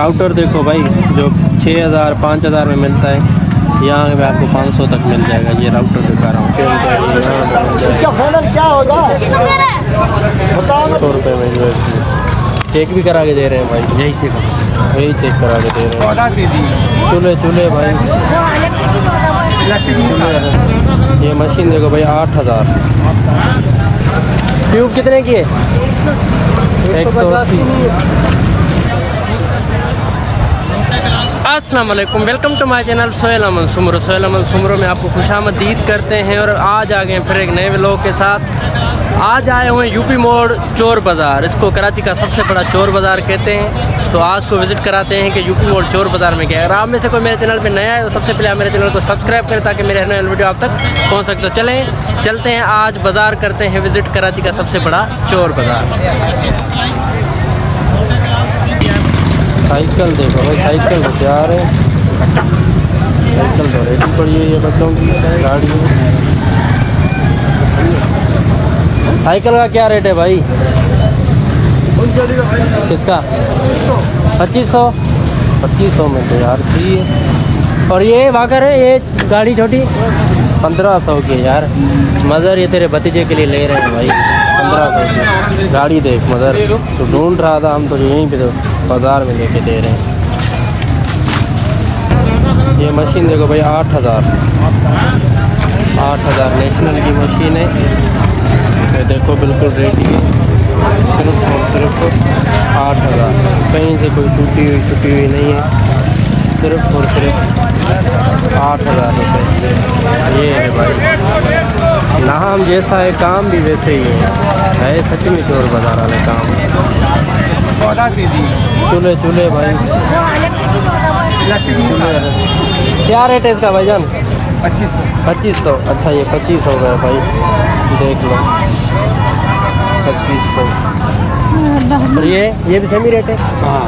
Router देखो भाई, जो 6000 5000 में मिलता है, यहाँ पे आपको 500 तक मिल जाएगा। ये राउटर दिखा रहा हूँ, इसका फाइनल क्या होगा बताओ ना। 100 रुपये में USB चेक भी करा के दे रहे हैं भाई। यही से यही चेक करा के दे रहे हैं। चूल्हे भाई, ये मशीन देखो भाई 8000। ट्यूब कितने की है? 180। अस्सलाम वालेकुम, welcome to my channel Sohail Aman Soomro. Sohail Aman Soomro में आपको खुशामदीद करते हैं। और आज आ गए फिर एक नए व्लॉग के साथ। आज आए हुए हैं यूपी मोड़ चोर बाज़ार। इसको कराची का सबसे बड़ा चोर बाज़ार कहते हैं। तो आज को विज़िट कराते हैं कि यूपी मोड़ चोर बाज़ार में क्या है। अगर आप में से कोई मेरे चैनल पे नया है तो सबसे पहले आप मेरे चैनल को सब्सक्राइब करें ताकि मेरे नए वीडियो आप तक पहुँच सके। तो चलते हैं आज बाज़ार करते हैं विज़िट कराची का सबसे बड़ा चोर बाज़ार। साइकिल देखो भाई, साइकिल तो तैयार है। साइकिल तो रेडी पड़ी है, ये बच्चों की गाड़ी है। साइकिल का क्या रेट है भाई? किसका? 2500 में तो यार फ्री है। और ये वाकर है, ये गाड़ी छोटी 1500 की यार। मज़र ये तेरे भतीजे के लिए ले रहे हैं भाई, 1500 की गाड़ी देख मज़र। तो ढूंढ रहा था हम तो यहीं पे तो बाज़ार में लेके दे रहे हैं। ये मशीन देखो भाई 8000 नेशनल की मशीन है। ये देखो बिल्कुल रेडी है, सिर्फ 8000। कहीं से कोई टूटी हुई नहीं है, सिर्फ और सिर्फ 8000 रुपये। ये है भाई, नाम जैसा है काम भी वैसे ही है सच में चोर बाज़ार वाले काम। चूल्हे भाई, क्या रेट है इसका भाईजान? 2500। अच्छा ये 2500 का है भाई, देख लो 2500। और ये भी सेम ही रेट है। हाँ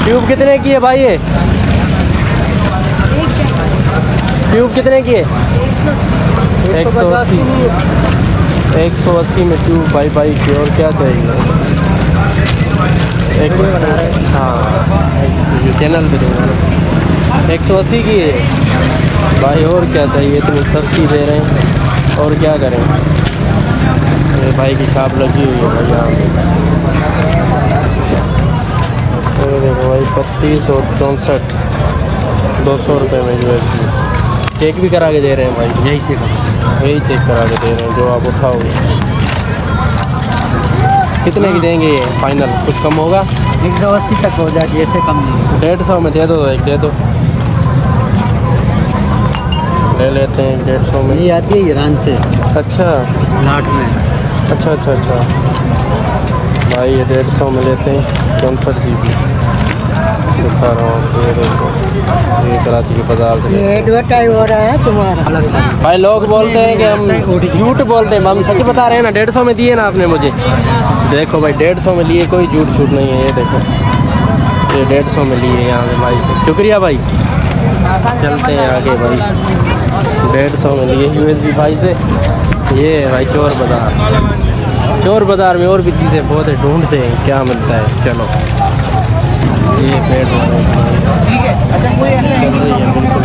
ट्यूब कितने की है भाई? ये ट्यूब कितने की है? 180 में ट्यूब भाई की। और क्या चाहिए? हाँ चैनल पे दूँगा। 180 की है भाई, और क्या चाहिए? इतनी सस्ती दे रहे हैं, और क्या करें? ये भाई की छाप लगी हुई है भाई यहाँ पे। तो देखो भाई 3264, 200 रुपये में USB चेक भी करा के दे रहे हैं भाई। यही चेक करा के दे रहे हैं, जो आप उठाओगे। कितने की देंगे ये फाइनल? कुछ कम होगा? 180 तक हो जाएगी, ऐसे कम नहीं। 150 में दे दो, एक दे दो, ले लेते हैं 150 में। ये आती है ईरान से। अच्छा लाट में। अच्छा भाई, ये 150 में लेते हैं। 64 GB दिखा रहा हूँ। ये देखो, ये कराची के बाज़ार से एडवर्टाइज हो रहा है तुम्हारा। भाई लोग बोलते हैं कि हम झूठ बोलते हैं, हम सच बता रहे हैं ना। 150 में दिए ना आपने मुझे। देखो भाई 150 में लिए, कोई झूठ नहीं है। ये देखो, ये 150 में लिए यहाँ से भाई। शुक्रिया भाई, चलते हैं आगे भाई। 150 में लिए USB भाई से। ये है भाई चोर बाज़ार में और भी चीज़ें बहुत है, ढूंढते हैं क्या मिलता है। चलो ये पेड़ चल रही है बिल्कुल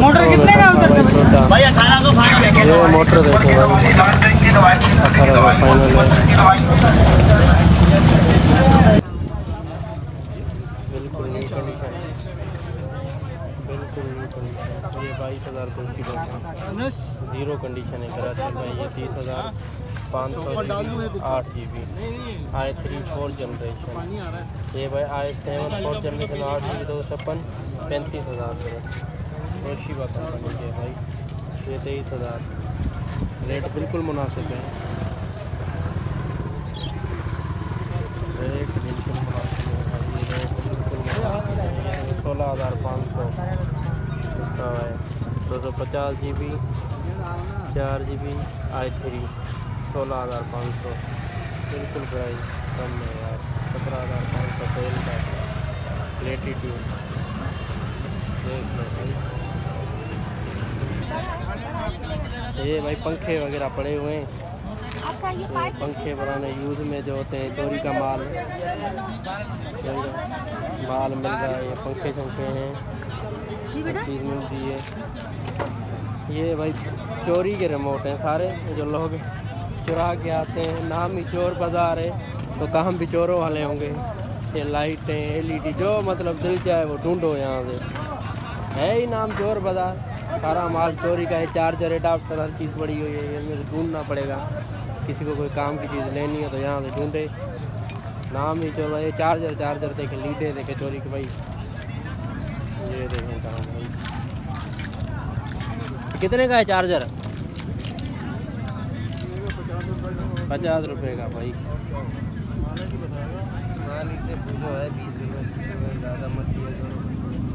मोटर कितने का उधर से भाई? 1800 फाइनल है। ये मोटर देखो भाई 1800 फाइनल है। बिल्कुल न्यू कंडीशन। ये 22,000 की 0 कंडीशन है कराची भाई। ये 30,500 8 GB i3 4 जनरेशन। ये भाई i7 4 जनरेशन 8 GB 256 35,000 रोशीबा कंपनी के भाई। ये 23,000। रेट बिल्कुल मुनासिब है, रेट बिल्कुल मुनासिब है भाई। रेट बिल्कुल मुनासिब है। 16,500 है। 250 GB 4GB i3 16,500 बिल्कुल प्राइस कम है यार। 17,500 तेल का प्लेटिट्यूड देख लो भाई। ये भाई पंखे वगैरह पड़े हुए हैं। अच्छा ये तो पंखे बनाने यूज़ में जो होते हैं चोरी का माल मिल रहा है। ये पंखे शंखे हैं, हर चीज़ मिलती है। ये भाई चोरी के रिमोट हैं सारे, जो लोग चुरा के आते हैं। नाम ही चोर बाज़ार है तो काम भी चोरों वाले होंगे। ये लाइटें LED जो मतलब दिल जाए वो ढूंढो यहाँ से, है ही नाम चोर बाज़ार। सारा माल चोरी का है। चार्जर एडाप्टर हर चीज़ पड़ी हुई है, इसमें से ढूंढना पड़ेगा। किसी को कोई काम की चीज़ लेनी है तो यहाँ से ढूंढे। नाम ही चलो ये चार्जर देखे, लीडे देखे चोरी के भाई। ये देखें काम भाई। कितने का है चार्जर? 50 रुपये का भाई। मालिक से पूछो है 20 रुपये ज़्यादा मत दिया करो।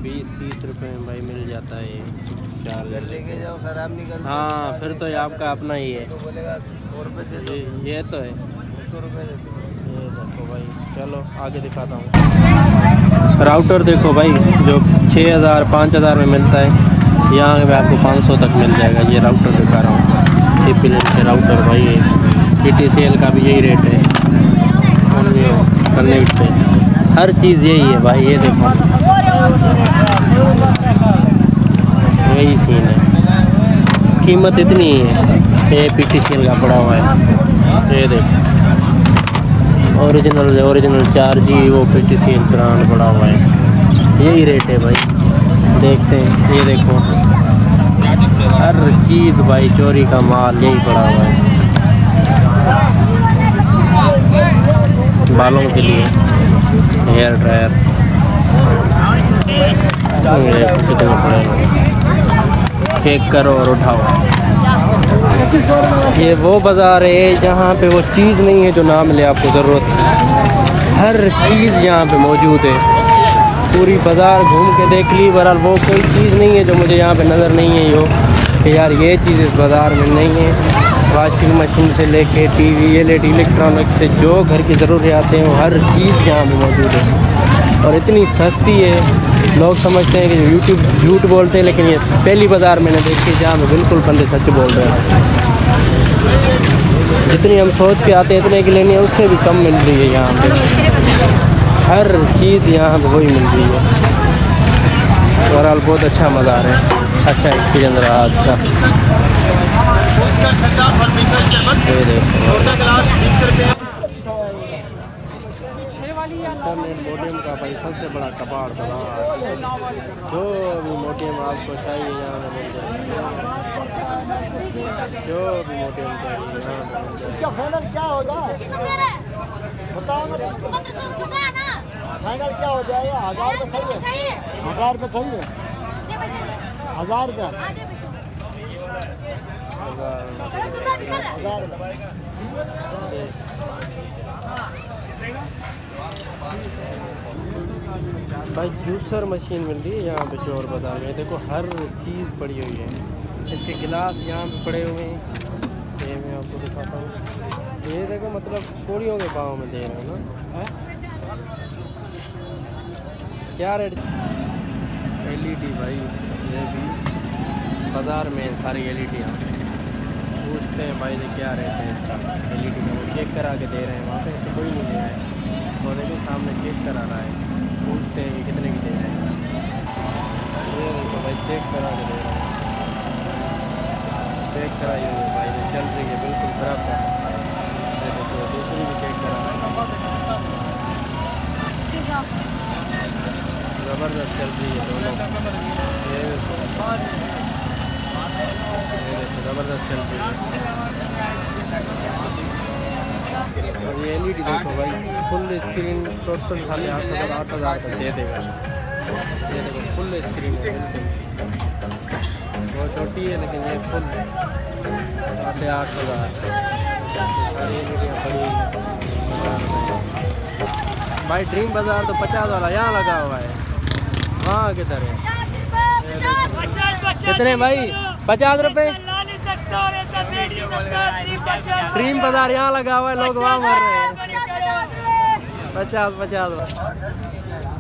20-30 रुपये में भाई मिल जाता है ये चार्जर। लेके जाओ खराब निकल। हाँ फिर तो ये आपका अपना ही है। तो बोलेगा 100 रुपये दे दो। ये तो है। 100 रुपये दे दो। ये देखो भाई, चलो आगे दिखाता हूँ। राउटर देखो भाई, जो 6,000 5,000 में मिलता है, यहाँ पे आपको 500 तक मिल जाएगा। ये राउटर दिखा रहा हूँ, TP-Link के राउटर भाई। ये TTCL का भी यही रेट है, कनेक्ट है, हर चीज़ यही है भाई। ये देखो यही सीन है, कीमत इतनी ही है। ये PTCL का पड़ा हुआ है। ये देखो ओरिजिनल 4G वो PTCL ब्रांड पड़ा हुआ है। यही रेट है भाई, देखते हैं। ये देखो हर चीज़ भाई चोरी का माल यही पड़ा हुआ है। बालों के लिए हेयर ड्रायर कितने पड़े, चेक करो और उठाओ। ये वो बाज़ार है जहाँ पे वो चीज़ नहीं है जो नाम ले आपको ज़रूरत है। हर चीज़ यहाँ पे मौजूद है। पूरी बाज़ार घूम के देख ली, बहरहाल वो कोई चीज़ नहीं है जो मुझे यहाँ पे नज़र नहीं है यो कि यार ये चीज़ इस बाज़ार में नहीं है। वॉशिंग मशीन से लेके TV LED इलेक्ट्रॉनिक से जो घर की ज़रूरियात हैं वो हर चीज़ यहाँ पे मौजूद है और इतनी सस्ती है। लोग समझते हैं कि YouTube झूठ बोलते हैं, लेकिन ये पहली बाज़ार मैंने देखी जहाँ में बिल्कुल बंदे सच बोल रहे हैं। जितनी हम सोच के आते हैं इतने की लेनी है, उससे भी कम मिल रही है यहाँ पे। हर चीज़ यहाँ पे वही मिल रही है। बहरहाल बहुत अच्छा मज़ार है, अच्छा एक्सपीरियंस रहा आज का। इंटरनेट मोडेम का भाई सबसे बड़ा कबाड़ बना। जो भी मोडेम आपको चाहिए यहाँ पे मिल जाएगा। जो भी मोडेम चाहिए यहाँ पे मिल जाएगा। इसका फाइनल क्या होगा बताओ ना। फाइनल क्या हो जाएगा? 1000 रुपये सही है? 1000 रुपये सही है? 1000 रुपये? 1000 भाई जूसर मशीन मिल रही है यहाँ पे चोर बाज़ार में। देखो हर चीज़ पड़ी हुई है। इसके गिलास यहाँ पे पड़े हुए हैं, ये मैं आपको दिखाता हूँ। ये देखो मतलब कोड़ियों के भाव में दे रहे हैं ना। क्या रेट? LED भाई, ये भी बाज़ार में सारी LED यहाँ पूछते हैं भाई ये क्या रेट है इसका। LED का वो चेक करा के दे रहे हैं, वहाँ पे तो कोई नहीं दे रहा है। और देखो सामने चेक करा रहा है, पूछते हैं ये कितने की दे रहे हैं। ये देखो भाई चेक करा के दे रहे हैं, चेक कराइए भाई। ये चल रही है बिल्कुल खराब है। ये देखो दूसरी भी चेक करा रहा है, ज़बरदस्त चल रही है दोनों। ये देखो ज़बरदस्त चल रही है। और ये LED देखो भाई, फुल स्क्रीन टोटल 8,500 तक दे देगा। ये देखो फुल स्क्रीन है बिल्कुल, वो छोटी है लेकिन ये फुल है। 8,500 सारी एलईडियाँ पड़ी हुई हैं भाई। ड्रीम बाज़ार तो 50 वाला यहाँ लगा हुआ है, वहाँ किधर है? कितने भाई? 50 रुपये। ड्रीम बाजार यहाँ लगा हुआ है, लोग वहाँ मर रहे हैं। 50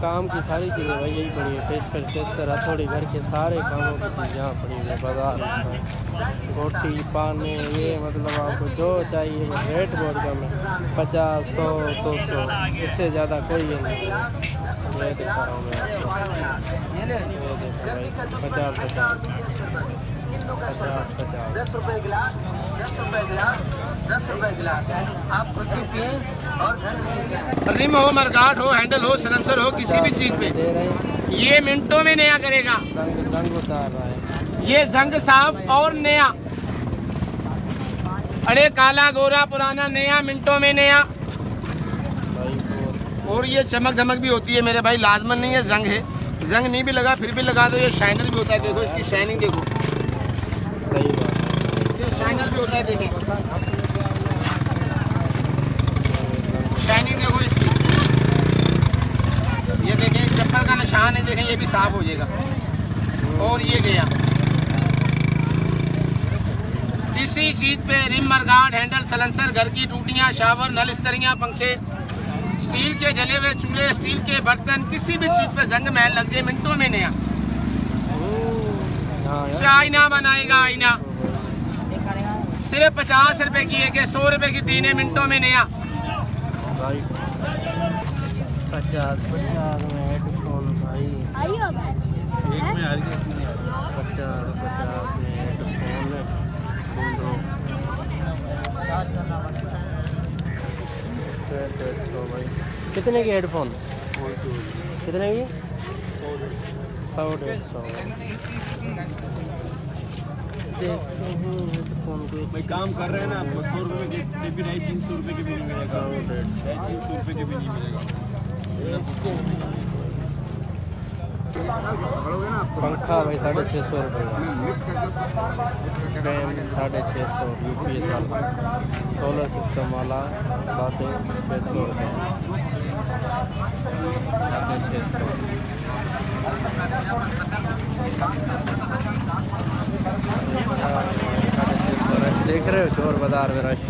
काम की सारी चीज़ें भाई यही पड़ी है। पेशकर थोड़ी घर के सारे कामों की चीज़ यहाँ पड़ी है बाजार में। रोटी पानी ये मतलब आपको जो चाहिए वो रेट बहुत कम है। 50 100 200 इससे ज़्यादा कोई ये नहीं। ये दिखा रहा हूँ मैं आपको, ये देखो भाई 50 10 रुपए गिलास, 10 रुपए गिलास, 10 रुपए गिलास। आप खुद ही पिए और घर में लेके आए। रिम हो, मरगाट हो, हैंडल हो, सलेंसर हो, किसी भी चीज पे दे रहे हैं। ये मिनटों में नया करेगा। रंग उतार रहा है। ये जंग साफ और नया, अरे काला गोरा पुराना नया, मिनटों में नया। और ये चमक धमक भी होती है मेरे भाई, लाजमन नहीं है जंग है। जंग नहीं भी लगा फिर भी लगा दो, ये शाइनर भी होता है। देखो इसकी शाइनिंग देखो, सही बात है। ये शाइनर भी होता है। देखें शाइनिंग देखो इसकी, ये देखें चप्पल का निशान है, देखें ये भी साफ हो जाएगा। और ये गया किसी चीज पे रिम मरगाट हैंडल सलेंसर, घर की टूटियां शावर नल इस्तरियां पंखे, स्टील के जले हुए चूल्हे, स्टील के बर्तन, किसी भी चीज पे जंग महल लग जाए मिनटों में नया। आईना बनाएगा आईना, सिर्फ 50 रुपए की है कि 100 रुपए की 3 मिनटों में नया। 50 में हेडफोन भाई, एक में आ गया 50 में हेडफोन भाई। कितने के हेडफोन? कितने की? 100-150। देखते हैं हेडफोन को। भाई काम कर रहे हैं ना, आपको 100 रुपये के भी नहीं, 300 रुपये के भी नहीं मिलेगा, 300 रुपये के भी नहीं मिलेगा। पंखा भाई 650 रुपये का, फैन 650, UPS वाला, सोलर सिस्टम वाला 650 रुपये, 650। देख रहे हो चोर बाजार में रश।